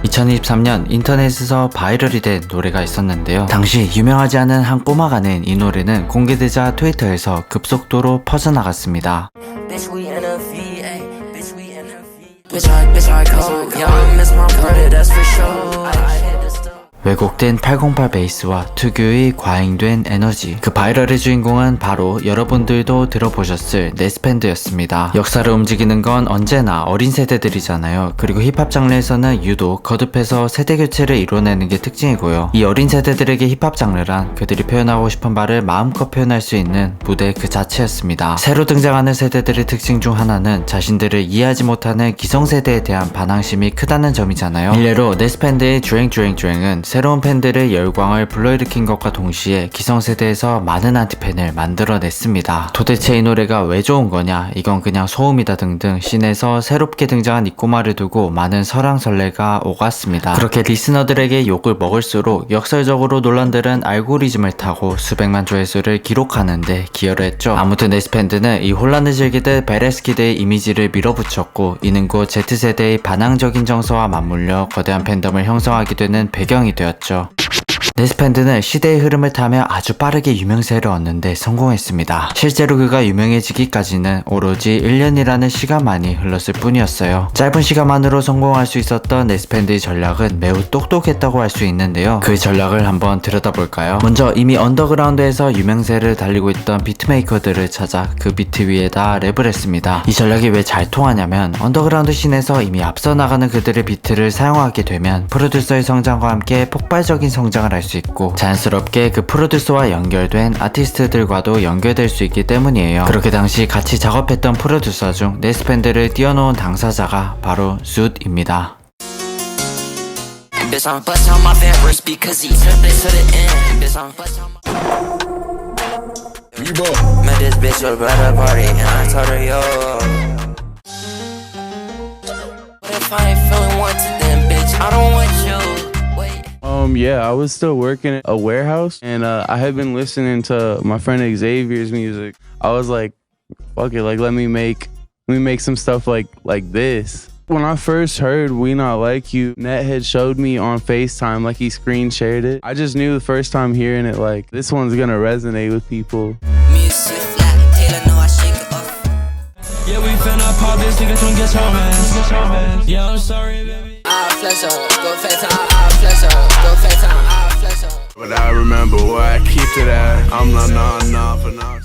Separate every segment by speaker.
Speaker 1: 2023년 인터넷에서 바이럴이 된 노래가 있었는데요. 당시 유명하지 않은 한 꼬마가 낸 이 노래는 공개되자 트위터에서 급속도로 퍼져나갔습니다.
Speaker 2: Bitch, we in a V, ayy. Bitch, we in a V. Bitch, I cold. Yeah, I miss my brother, that's for sure. I hit the stuff.
Speaker 1: 왜곡된 808 베이스와 특유의 과잉된 에너지. 그 바이럴의 주인공은 바로 여러분들도 들어보셨을 네스밴드였습니다. 역사를 움직이는 건 언제나 어린 세대들이잖아요. 그리고 힙합 장르에서는 유독 거듭해서 세대 교체를 이뤄내는 게 특징이고요. 이 어린 세대들에게 힙합 장르란 그들이 표현하고 싶은 바를 마음껏 표현할 수 있는 무대 그 자체였습니다. 새로 등장하는 세대들의 특징 중 하나는 자신들을 이해하지 못하는 기성세대에 대한 반항심이 크다는 점이잖아요. 일례로 네스밴드의 주행은 새로운 팬들의 열광을 불러일으킨 것과 동시에 기성세대에서 많은 안티팬을 만들어냈습니다. 도대체 이 노래가 왜 좋은 거냐, 이건 그냥 소음이다 등등 씬에서 새롭게 등장한 이 꼬마를 두고 많은 설왕설래가 오갔습니다. 그렇게 리스너들에게 욕을 먹을수록 역설적으로 논란들은 알고리즘을 타고 수백만 조회수를 기록하는데 기여를 했죠. 아무튼 네스밴드는 이 혼란을 즐기듯 베레스키드의 이미지를 밀어붙였고 이는 곧 Z세대의 반항적인 정서와 맞물려 거대한 팬덤을 형성하게 되는 배경이 되었죠. 네스밴드는 시대의 흐름을 타며 아주 빠르게 유명세를 얻는데 성공했습니다. 실제로 그가 유명해지기까지는 오로지 1년이라는 시간만이 흘렀을 뿐이었어요. 짧은 시간만으로 성공할 수 있었던 네스밴드의 전략은 매우 똑똑했다고 할 수 있는데요. 그 전략을 한번 들여다볼까요? 먼저 이미 언더그라운드에서 유명세를 달리고 있던 비트메이커들을 찾아 그 비트 위에다 랩을 했습니다. 이 전략이 왜 잘 통하냐면 언더그라운드 씬에서 이미 앞서 나가는 그들의 비트를 사용하게 되면 프로듀서의 성장과 함께 폭발적인 성장을 할 수 있고 자연스럽게 그 프로듀서와 연결된 아티스트들과도 연결될 수 있기 때문이에요. 그렇게 당시 같이 작업했던 프로듀서 중 네스밴드를 띄워놓은 당사자가 바로 숫입니다.
Speaker 2: Bitch, I'm bust on my fan first because he took this to the end. Bitch, I'm bust on my. Met this bitch at a party and I told her, yo. What if I ain't feeling wanted then, bitch? I don't want you.
Speaker 3: Yeah, I was still working at a warehouse and I had been listening to my friend Xavier's music. I was like, fuck it, like let me make some stuff like this. When I first heard We Not Like You, Net had showed me on FaceTime, like he screen shared it. I just knew the first time hearing it, like this one's gonna resonate with people.
Speaker 2: Music flat, Taylor know I shake it off.
Speaker 4: Yeah, we finna pop this nigga from get your man. Yeah, I'm sorry, baby.
Speaker 2: I'll flex up, go fat time, I'll flex up, go fat time, I'll flex up.
Speaker 5: But I remember where I keep to that. I'm not enough for now.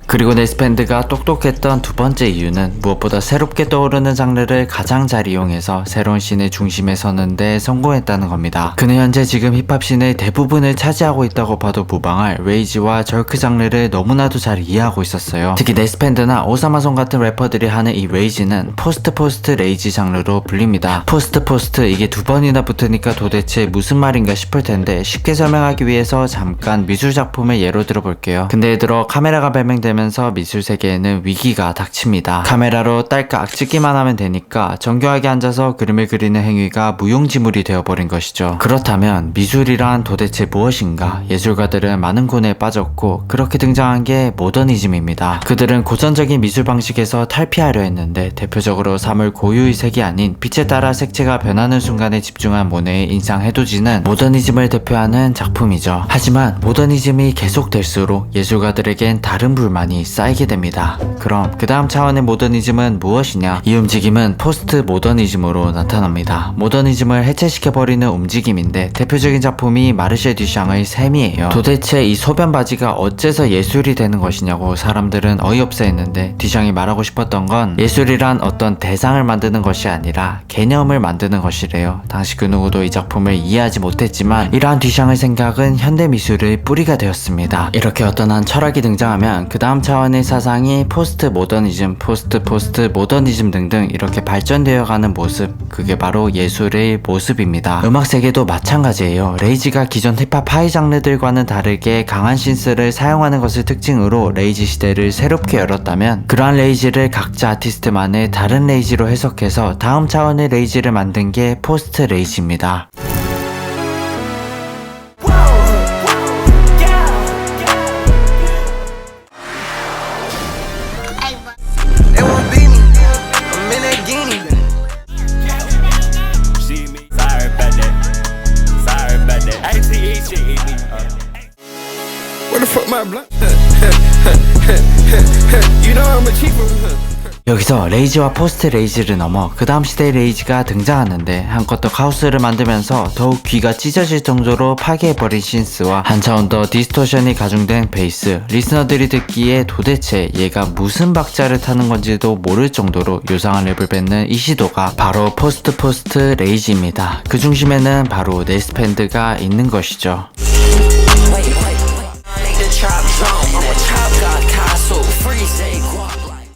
Speaker 1: 그리고 네스밴드가 똑똑했던 두 번째 이유는 무엇보다 새롭게 떠오르는 장르를 가장 잘 이용해서 새로운 씬의 중심에 서는데 성공했다는 겁니다. 그는 현재 지금 힙합 씬의 대부분을 차지하고 있다고 봐도 무방할 레이지와 절크 장르를 너무나도 잘 이해하고 있었어요. 특히 네스밴드나 오사마송 같은 래퍼들이 하는 이 레이지는 포스트 레이지 장르로 불립니다. 포스트 이게 두 번이나 붙으니까 도대체 무슨 말인가 싶을 텐데 쉽게 설명하기 위해서 잠깐 미술 작품을 예로 들어볼게요. 근데 들어 카메라가 발명되면 미술 세계에는 위기가 닥칩니다. 카메라로 딸깍 찍기만 하면 되니까 정교하게 앉아서 그림을 그리는 행위가 무용지물이 되어버린 것이죠. 그렇다면 미술이란 도대체 무엇인가? 예술가들은 많은 고뇌에 빠졌고 그렇게 등장한 게 모더니즘입니다. 그들은 고전적인 미술 방식에서 탈피하려 했는데 대표적으로 사물 고유의 색이 아닌 빛에 따라 색채가 변하는 순간에 집중한 모네의 인상 해돋이는 모더니즘을 대표하는 작품이죠. 하지만 모더니즘이 계속될수록 예술가들에겐 다른 불만이 쌓이게 됩니다. 그럼 그 다음 차원의 모더니즘은 무엇이냐? 이 움직임은 포스트 모더니즘으로 나타납니다. 모더니즘을 해체시켜버리는 움직임인데 대표적인 작품이 마르쉐 듀샹의 샘이에요. 도대체 이 소변 바지가 어째서 예술이 되는 것이냐고 사람들은 어이없어 했는데 듀샹이 말하고 싶었던 건 예술이란 어떤 대상을 만드는 것이 아니라 개념을 만드는 것이래요. 당시 그 누구도 이 작품을 이해하지 못했지만 이러한 듀샹의 생각은 현대미술의 뿌리가 되었습니다. 이렇게 어떤 한 철학이 등장하면 그 다음 차원의 사상이 포스트 모더니즘, 포스트 모더니즘 등등 이렇게 발전되어 가는 모습, 그게 바로 예술의 모습입니다. 음악 세계도 마찬가지예요. 레이지가 기존 힙합 하이 장르들과는 다르게 강한 신스를 사용하는 것을 특징으로 레이지 시대를 새롭게 열었다면 그러한 레이지를 각자 아티스트만의 다른 레이지로 해석해서 다음 차원의 레이지를 만든 게 포스트 레이지입니다. 여기서 레이지와 포스트 레이지를 넘어 그 다음 시대의 레이지가 등장하는데 한껏 더 카오스를 만들면서 더욱 귀가 찢어질 정도로 파괴해버린 신스와 한 차원 더 디스토션이 가중된 베이스, 리스너들이 듣기에 도대체 얘가 무슨 박자를 타는 건지도 모를 정도로 요상한 랩을 뱉는 이 시도가 바로 포스트 레이지입니다. 그 중심에는 바로 네스밴드가 있는 것이죠.
Speaker 2: Wait, make the chop drum. I'm a chop god, castle, free, say guap like.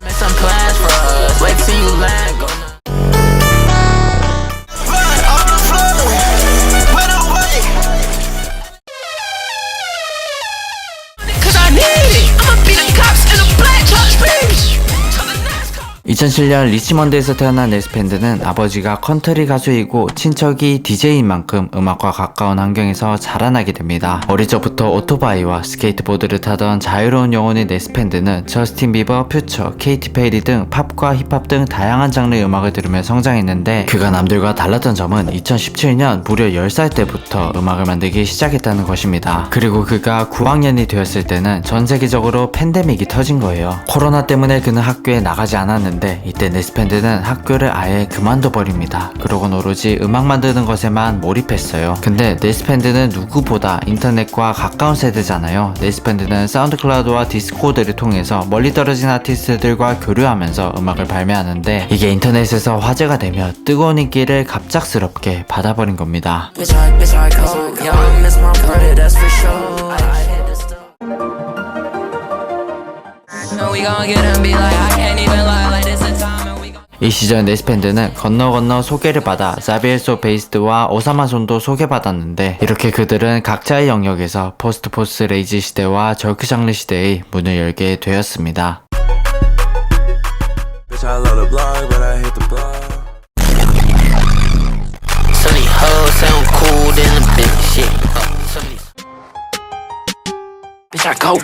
Speaker 2: Make some plans for us. Wait till you land, go now. Run off the floor, run away. 'Cause I need it. I'ma be the cops in a black truck, bitch.
Speaker 1: 2007년 리치먼드에서 태어난 네스밴드는 아버지가 컨트리 가수이고 친척이 DJ인 만큼 음악과 가까운 환경에서 자라나게 됩니다. 어릴 적부터 오토바이와 스케이트보드를 타던 자유로운 영혼의 네스밴드는 저스틴 비버, 퓨처, 케이티 페리 등 팝과 힙합 등 다양한 장르의 음악을 들으며 성장했는데 그가 남들과 달랐던 점은 2017년 무려 10살 때부터 음악을 만들기 시작했다는 것입니다. 그리고 그가 9학년이 되었을 때는 전 세계적으로 팬데믹이 터진 거예요. 코로나 때문에 그는 학교에 나가지 않았는데 이때 네스밴드는 학교를 아예 그만둬 버립니다. 그러곤 오로지 음악 만드는 것에만 몰입했어요. 근데 네스밴드는 누구보다 인터넷과 가까운 세대잖아요. 네스밴드는 사운드클라우드와 디스코드를 통해서 멀리 떨어진 아티스트들과 교류하면서 음악을 발매하는데 이게 인터넷에서 화제가 되며 뜨거운 인기를 갑작스럽게 받아버린 겁니다.
Speaker 2: Bitch, I cold. Yeah, I miss my brother, that's for sure. I hit the stuff. No, we gon' get him, be like, I can't even lie, like this a time, and we gon'
Speaker 1: 이 시절 네스밴드는 건너 소개를 받아 자비엘소 베이스트와 오사마손도 소개받았는데 이렇게 그들은 각자의 영역에서 포스트 레이지 시대와 절크 장르 시대의 문을 열게 되었습니다.
Speaker 5: Bitch, I love the blog, but I hate the blog.
Speaker 2: Some of these hoes sound cool than a bitch, shit. Some of these. Bitch, I go.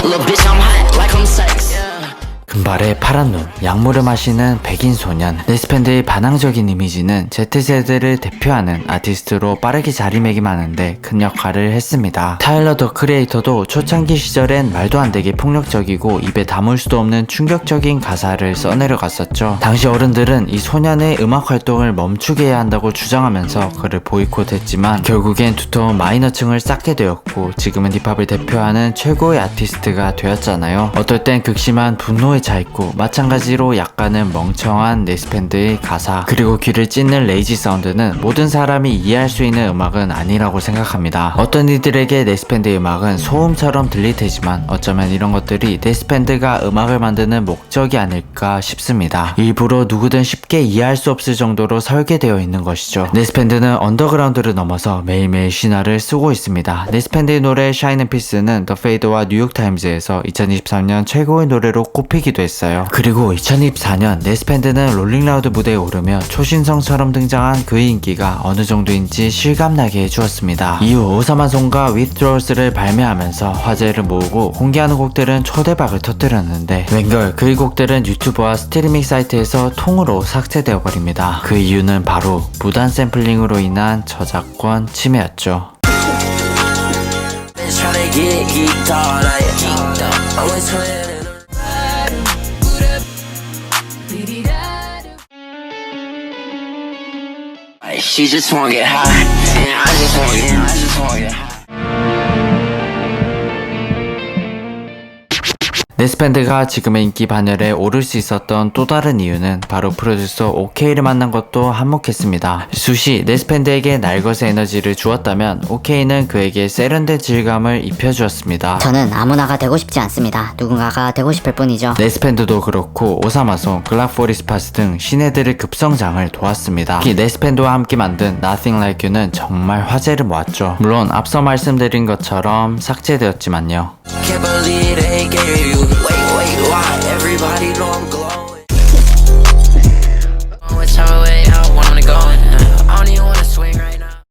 Speaker 2: Little bitch, I'm hot, like I'm sex.
Speaker 1: 금발의 파란 눈, 약물을 마시는 백인 소년. 네스밴드의 반항적인 이미지는 Z세대를 대표하는 아티스트로 빠르게 자리매김하는데 큰 역할을 했습니다. 타일러 더 크리에이터도 초창기 시절엔 말도 안 되게 폭력적이고 입에 담을 수도 없는 충격적인 가사를 써내려갔었죠. 당시 어른들은 이 소년의 음악 활동을 멈추게 해야 한다고 주장하면서 그를 보이콧했지만 결국엔 두터운 마이너층을 쌓게 되었고 지금은 힙합을 대표하는 최고의 아티스트가 되었잖아요. 어떨 땐 극심한 분노에 차있고 마찬가지로 약간은 멍청한 네스밴드의 가사 그리고 귀를 찢는 레이지 사운드는 모든 사람이 이해할 수 있는 음악은 아니라고 생각합니다. 어떤 이들에게 네스밴드의 음악은 소음처럼 들릴 테지만 어쩌면 이런 것들이 네스밴드가 음악을 만드는 목적이 아닐까 싶습니다. 일부러 누구든 쉽게 이해할 수 없을 정도로 설계되어 있는 것이죠. 네스밴드는 언더그라운드를 넘어서 매일매일 신화를 쓰고 있습니다. 네스밴드의 노래 Shine and Peace는 더 페이드와 뉴욕타임즈에서 2023년 최고의 노래로 꼽히기도 했어요. 그리고 2024년 네스밴드는 롤링라우드 무대에 오르며 초신성처럼 등장한 그의 인기가 어느 정도인지 실감나게 해주었습니다. 이후 오사마손과 Withdrawals를 발매하면서 화제를 모으고 공개하는 곡들은 초대박을 터뜨렸는데 웬걸 그의 곡들은 유튜브와 스트리밍 사이트에서 통으로 삭제되어 버립니다. 그 이유는 바로 무단 샘플링으로 인한 저작권 침해였죠.
Speaker 2: Bitch, tryna get geeked out, like geeked up. I'm with twin. She just wanna get high, and I just wanna get high.
Speaker 1: 네스밴드가 지금의 인기 반열에 오를 수 있었던 또 다른 이유는 바로 프로듀서 오케이를 만난 것도 한몫했습니다. 숱이 네스밴드에게 날것의 에너지를 주었다면 오케이는 그에게 세련된 질감을 입혀주었습니다.
Speaker 6: 저는 아무나가 되고 싶지 않습니다. 누군가가 되고 싶을 뿐이죠.
Speaker 1: 네스밴드도 그렇고 오사마손, 글락포리스파스 등 신예들의 급성장을 도왔습니다. 특히 네스밴드와 함께 만든 Nothing Like You는 정말 화제를 모았죠. 물론 앞서 말씀드린 것처럼 삭제되었지만요.
Speaker 2: Can't believe they gave you. Wait, why? Everybody know I'm glowing. Which type of way I want 'em to go in. I don't even wanna swing right now.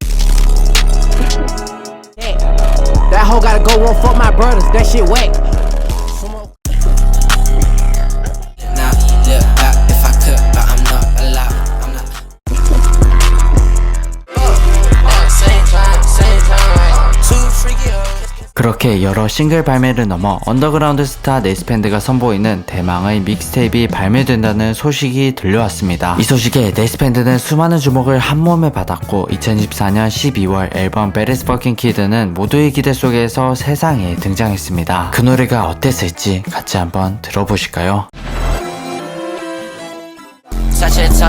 Speaker 7: That hoe gotta go one for my brothers. That shit whack.
Speaker 2: Now look back if I could, but I'm not allowed. I'm not. Same time, right? Too freaky.
Speaker 1: 그렇게 이렇게 여러 싱글 발매를 넘어 언더그라운드 스타 네스밴드가 선보이는 대망의 믹스테이프가 발매된다는 소식이 들려왔습니다. 이 소식에 네스밴드는 수많은 주목을 한몸에 받았고 2024년 12월 앨범 Baddest Fucking Kid는 모두의 기대 속에서 세상에 등장했습니다. 그 노래가 어땠을지 같이 한번 들어보실까요?
Speaker 2: Touch your toe,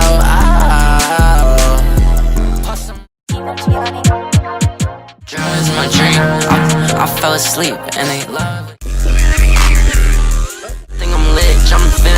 Speaker 2: drugs in my dream. I fell asleep and they love it. Think I'm lit, jumping.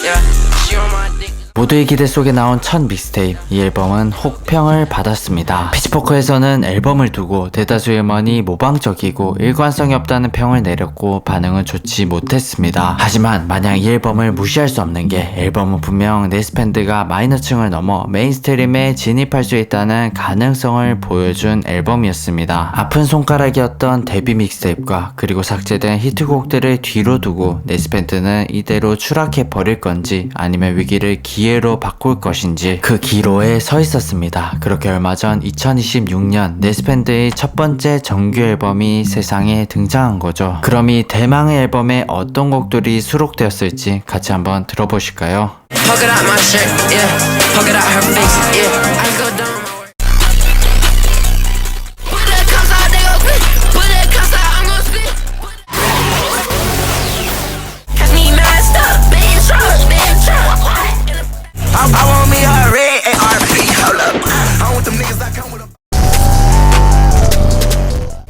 Speaker 2: Yeah, she on my dick.
Speaker 1: 모두의 기대 속에 나온 첫 믹스테이프, 이 앨범은 혹평을 받았습니다. 피치포크에서는 앨범을 두고 대다수의 음원이 모방적이고 일관성이 없다는 평을 내렸고 반응은 좋지 못했습니다. 하지만 마냥 이 앨범을 무시할 수 없는 게 앨범은 분명 네스밴드가 마이너층을 넘어 메인스트림에 진입할 수 있다는 가능성을 보여준 앨범이었습니다. 아픈 손가락이었던 데뷔 믹스테이프가 그리고 삭제된 히트곡들을 뒤로 두고 네스밴드는 이대로 추락해 버릴 건지 아니면 위기를 기회로 바꿀 것인지 그 기로에 서 있었습니다. 그렇게 얼마 전 2026년 네스밴드의 첫 번째 정규 앨범이 세상에 등장한 거죠. 그럼 이 대망의 앨범에 어떤 곡들이 수록되었을지 같이 한번 들어보실까요?
Speaker 2: Poke it out my shirt, yeah. Poke it out her face, yeah. I go down my work. Put that cups out, they gon' spit. Put that cups out, I'm gon' spit. Catch me messed up, big truck, big truck. I want me a red ARP, hold up. I want them niggas that come with a.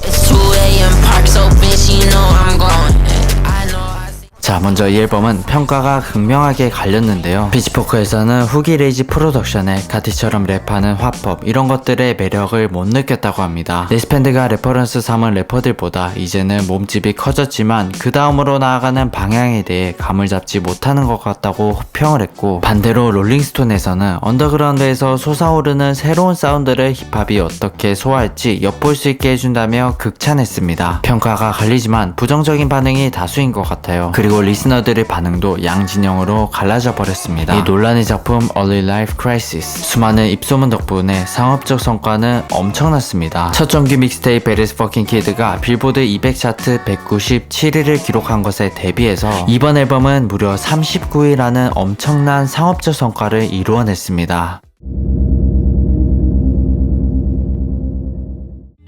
Speaker 2: It's 2 a.m. park's open, she know I'm going. I know I see.
Speaker 1: 자, 먼저 이 앨범은 평가가 극명하게 갈렸는데요. 피치포크에서는 후기 레이지 프로덕션에 가티처럼 랩하는 화법 이런 것들의 매력을 못 느꼈다고 합니다. 네스밴드가 레퍼런스 삼은 래퍼들보다 이제는 몸집이 커졌지만 그 다음으로 나아가는 방향에 대해 감을 잡지 못하는 것 같다고 호평을 했고, 반대로 롤링스톤에서는 언더그라운드에서 솟아오르는 새로운 사운드를 힙합이 어떻게 소화할지 엿볼 수 있게 해준다며 극찬했습니다. 평가가 갈리지만 부정적인 반응이 다수인 것 같아요. 그리고 리스너들의 반응도 양진영으로 갈라져 버렸습니다. 이 논란의 작품 Early Life Crisis, 수많은 입소문 덕분에 상업적 성과는 엄청났습니다. 첫 정규 믹스테이프 Baddest Fucking Kid가 빌보드 200 차트 197위를 기록한 것에 대비해서 이번 앨범은 무려 39위라는 엄청난 상업적 성과를 이루어냈습니다.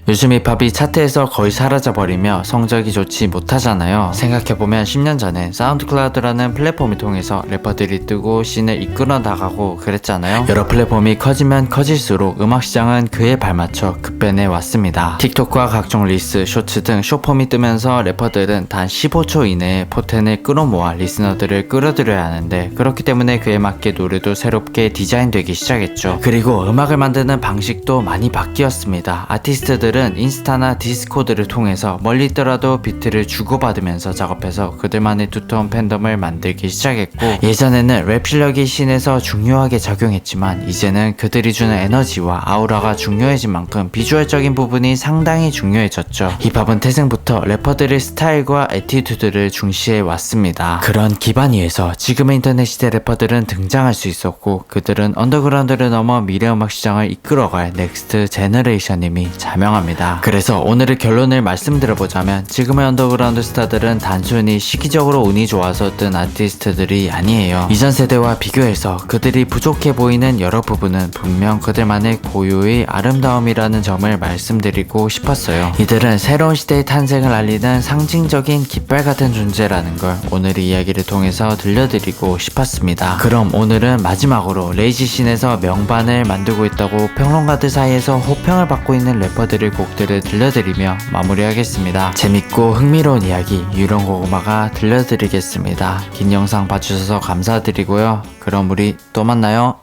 Speaker 1: 요즘 힙합이 차트에서 거의 사라져버리며 성적이 좋지 못하잖아요. 생각해보면 10년 전에 사운드클라우드라는 플랫폼을 통해서 래퍼들이 뜨고 씬을 이끌어 나가고 그랬잖아요. 여러 플랫폼이 커지면 커질수록 음악시장은 그에 발맞춰 급변해 왔습니다. 틱톡과 각종 릴스, 쇼츠 등 숏폼이 뜨면서 래퍼들은 단 15초 이내에 포텐을 끌어모아 리스너들을 끌어들여야 하는데, 그렇기 때문에 그에 맞게 노래도 새롭게 디자인되기 시작했죠. 그리고 음악을 만드는 방식도 많이 바뀌었습니다. 아티스트들 인스타나 디스코드를 통해서 멀리 있더라도 비트를 주고받으면서 작업해서 그들만의 두터운 팬덤을 만들기 시작했고, 예전에는 랩 실력이 씬에서 중요하게 작용했지만 이제는 그들이 주는 에너지와 아우라가 중요해진 만큼 비주얼적인 부분이 상당히 중요해졌죠. 힙합은 태생부터 래퍼들의 스타일과 애티튜드를 중시해 왔습니다. 그런 기반 위에서 지금의 인터넷 시대 래퍼들은 등장할 수 있었고, 그들은 언더그라운드를 넘어 미래 음악 시장을 이끌어갈 넥스트 제너레이션임이 자명합니다. 그래서 오늘의 결론을 말씀드려보자면 지금의 언더그라운드 스타들은 단순히 시기적으로 운이 좋아서 뜬 아티스트들이 아니에요. 이전 세대와 비교해서 그들이 부족해 보이는 여러 부분은 분명 그들만의 고유의 아름다움이라는 점을 말씀드리고 싶었어요. 이들은 새로운 시대의 탄생을 알리는 상징적인 깃발 같은 존재라는 걸 오늘의 이야기를 통해서 들려드리고 싶었습니다. 그럼 오늘은 마지막으로 레이지 씬에서 명반을 만들고 있다고 평론가들 사이에서 호평을 받고 있는 래퍼들의 곡들을 들려드리며 마무리하겠습니다. 재밌고 흥미로운 이야기 유령고구마가 들려드리겠습니다. 긴 영상 봐주셔서 감사드리고요. 그럼 우리 또 만나요.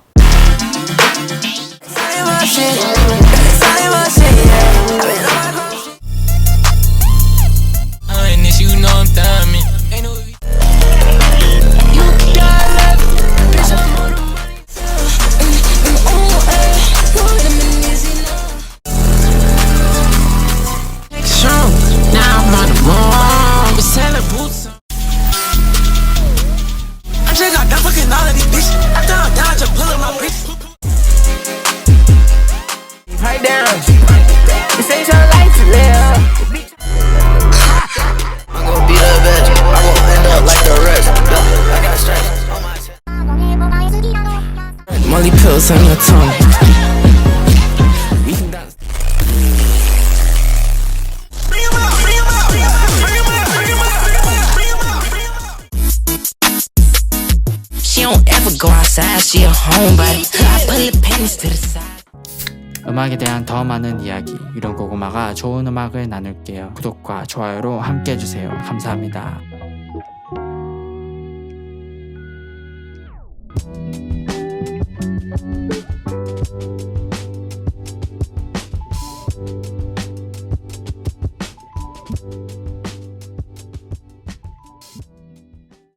Speaker 7: Right down. This ain't your life to live.
Speaker 2: pills on your tongue. We can dance. Bring 'em out, bring 'em out, bring 'em out, bring 'em out, bring 'em out, bring 'em out, bring 'em out, bring 'em out. She don't ever go outside, she a homebody. I put the panties to the side.
Speaker 1: 음악에 대한 더 많은 이야기 이런 고구마가 좋은 음악을 나눌게요. 구독과 좋아요로 함께 해주세요. 감사합니다.